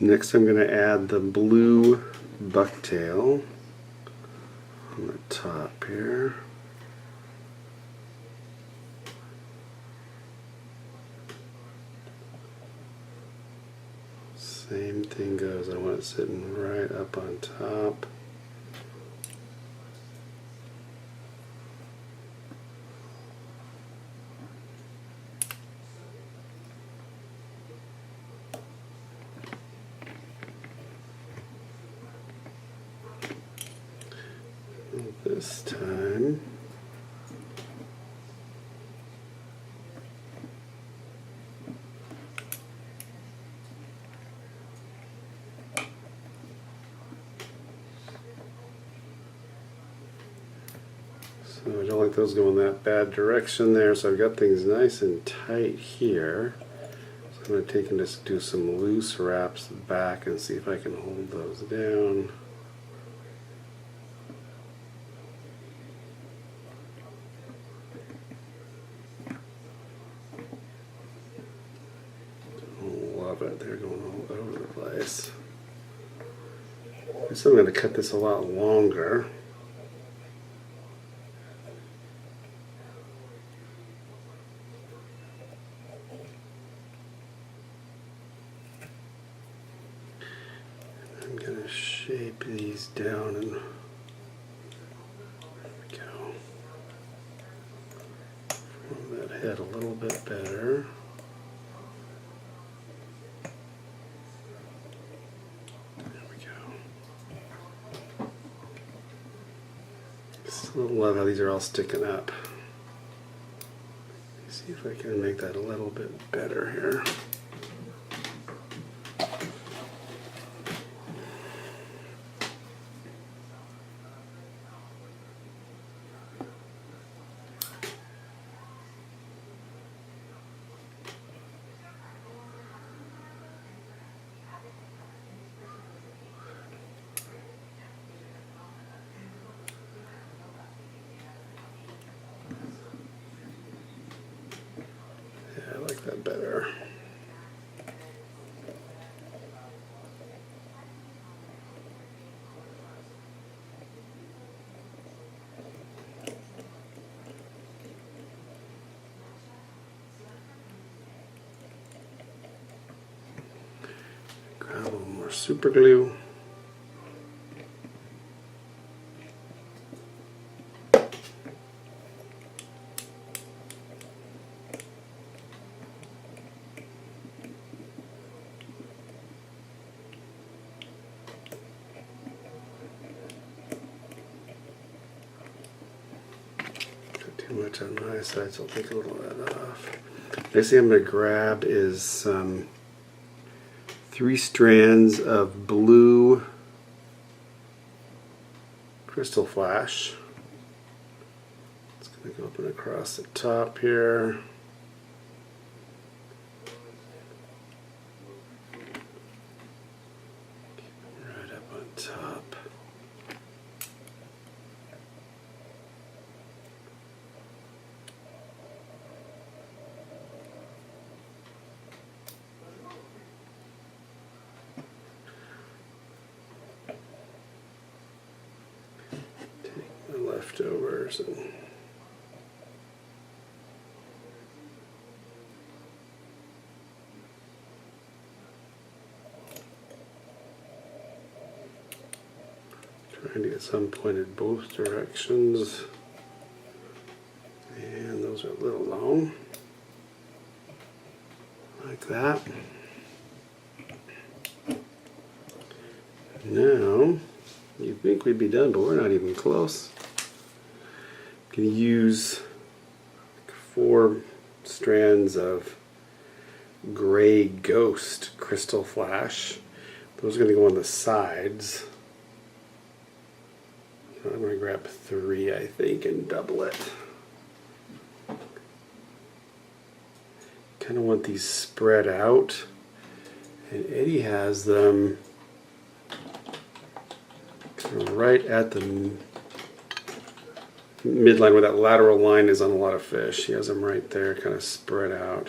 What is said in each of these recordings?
Next I'm going to add the blue bucktail on the top here. Same thing goes, I want it sitting right up on top. This time so I don't like those going that bad direction there, so I've got things nice and tight here. So I'm going to take and just do some loose wraps back and see if I can hold those down. But they're going all over the place. So I'm going to cut this a lot longer. I'm going to shape these down and there we go. Form that head a little bit better. I love how these are all sticking up. Let's see if I can make that a little bit better here. That better. Grab a little more super glue. Too much on my side, so I'll take a little of that off. Next thing I'm going to grab is 3 strands of blue Crystal Flash. It's going to go up and across the top here. Right up on top. Leftovers and trying to get some pointed both directions, and those are a little long like that. Now you'd think we'd be done, but we're not even close. Can use 4 strands of gray ghost Crystal Flash. Those are going to go on the sides. So I'm going to grab 3, I think, and double it. Kind of want these spread out, and Eddie has them kind of right at the midline where that lateral line is on a lot of fish. He has them right there, kind of spread out.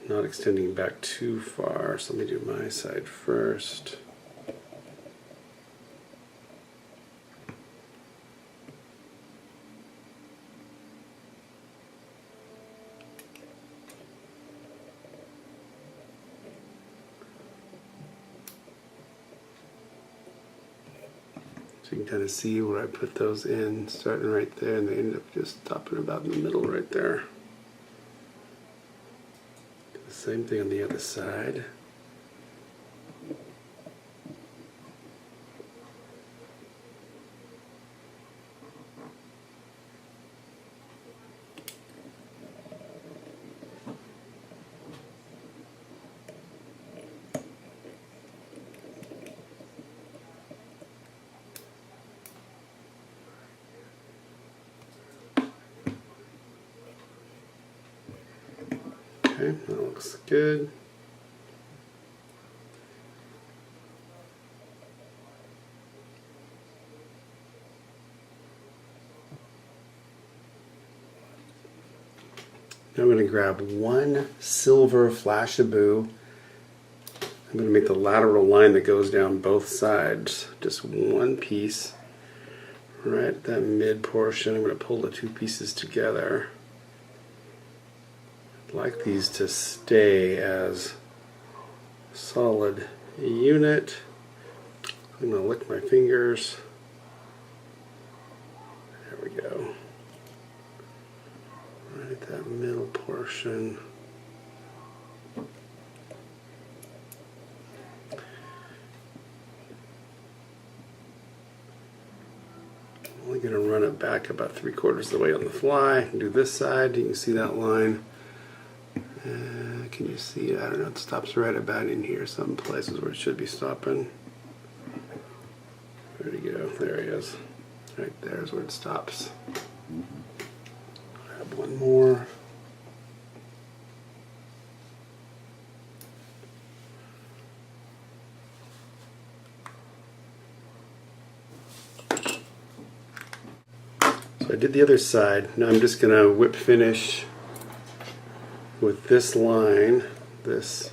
not extending back too far. So let me do my side first. So you can kind of see where I put those in, starting right there, and they end up just stopping about in the middle right there. The same thing on the other side. Okay, that looks good. Now I'm going to grab one silver Flashabou. I'm going to make the lateral line that goes down both sides. Just one piece. Right at that mid portion, I'm going to pull the two pieces together. I'd like these to stay as a solid unit. I'm going to lick my fingers. There we go. Right at that middle portion. I'm only going to run it back about 3/4 of the way on the fly. Do this side. You can see that line. Can you see it? I don't know. It stops right about in here. Some places where it should be stopping. There you go. There he is. Right there is where it stops. Grab one more. So I did the other side. Now I'm just going to whip finish with this line, this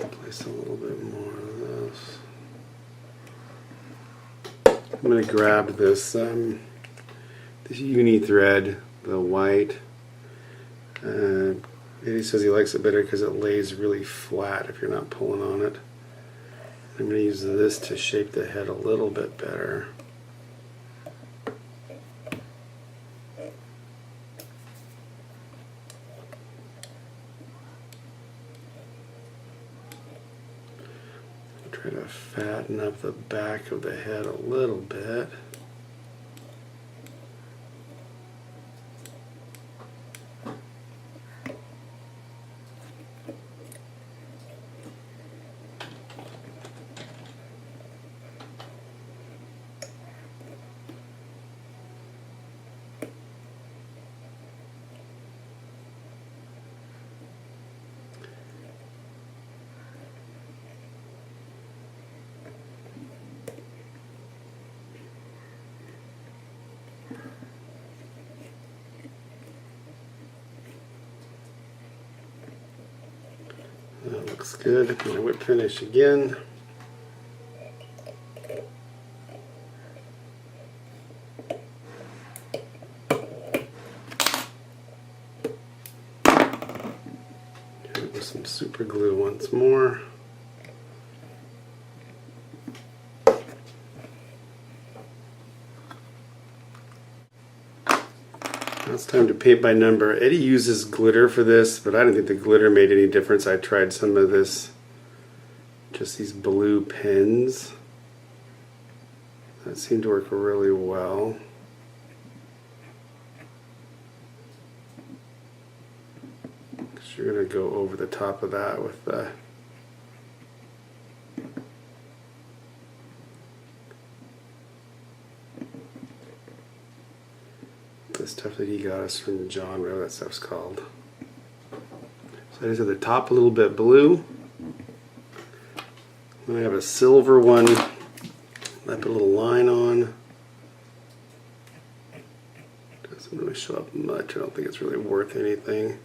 place a little bit more of this. I'm going to grab this this uni thread, the white. Eddie says he likes it better because it lays really flat if you're not pulling on it. I'm going to use this to shape the head a little bit better. Try to fatten up the back of the head a little bit. That looks good. I'm going to whip finish again. Hit it with some super glue once more. Now it's time to paint by number. Eddie uses glitter for this, but I don't think the glitter made any difference. I tried some of this, just these blue pens. That seemed to work really well. Because you're going to go over the top of that with the stuff that he got us from John, whatever that stuff's called. So I just have the top a little bit blue. Then I have a silver one that put a little line on. Doesn't really show up much. I don't think it's really worth anything.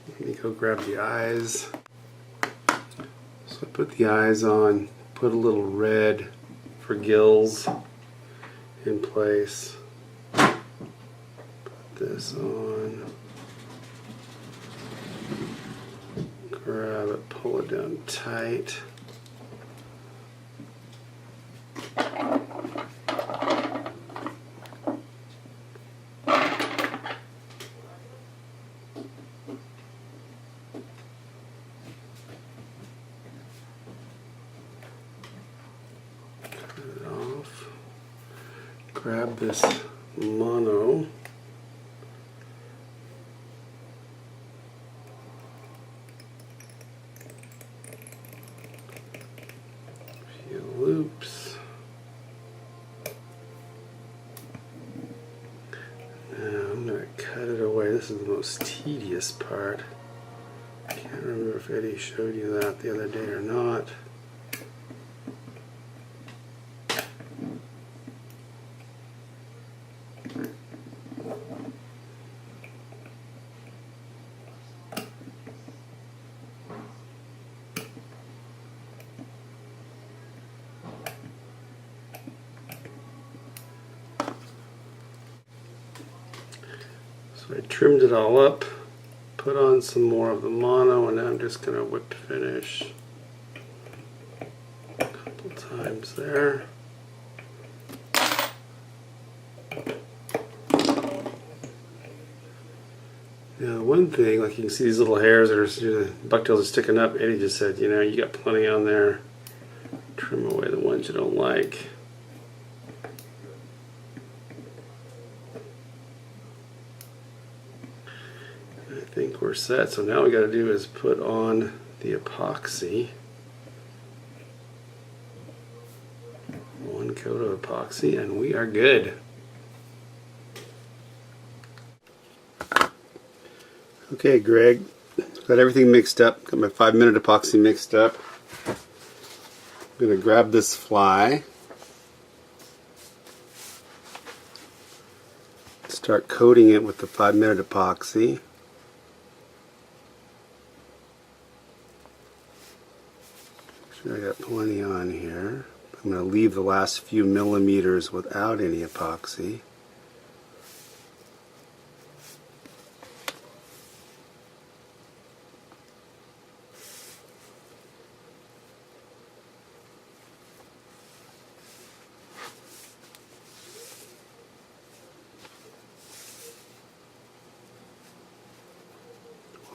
Let me go grab the eyes. So I put the eyes on, put a little red for gills in place. Put this on. Grab it, pull it down tight. Grab this mono. A few loops. Now I'm going to cut it away. This is the most tedious part. I can't remember if Eddie showed you that the other day or not. So I trimmed it all up, put on some more of the mono, and now I'm just going to whip finish a couple times there. Now one thing, like you can see these little hairs that are, the bucktails are sticking up. Eddie just said, you know, you got plenty on there. Trim away the ones you don't like. I think we're set. So now we got to do is put on the epoxy. One coat of epoxy and we are good. Okay, Greg, got everything mixed up. Got my 5-minute epoxy mixed up. I'm going to grab this fly. Start coating it with the 5-minute epoxy. I got plenty on here. I'm going to leave the last few millimeters without any epoxy.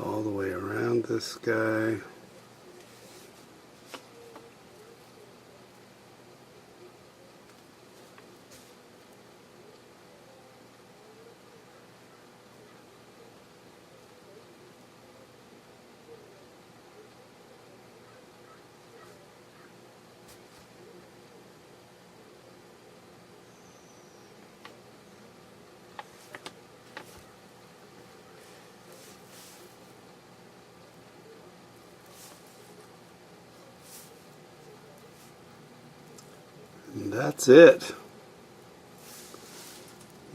All the way around this guy. And that's it.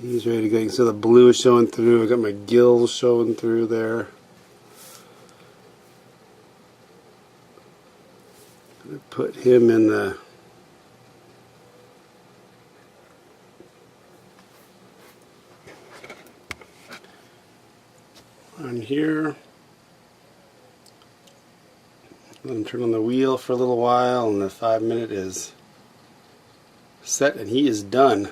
He's ready to go. You can see the blue is showing through. I got my gills showing through there. I'm going to put him in the on here. Let him turn on the wheel for a little while, and the 5-minute is set and he is done.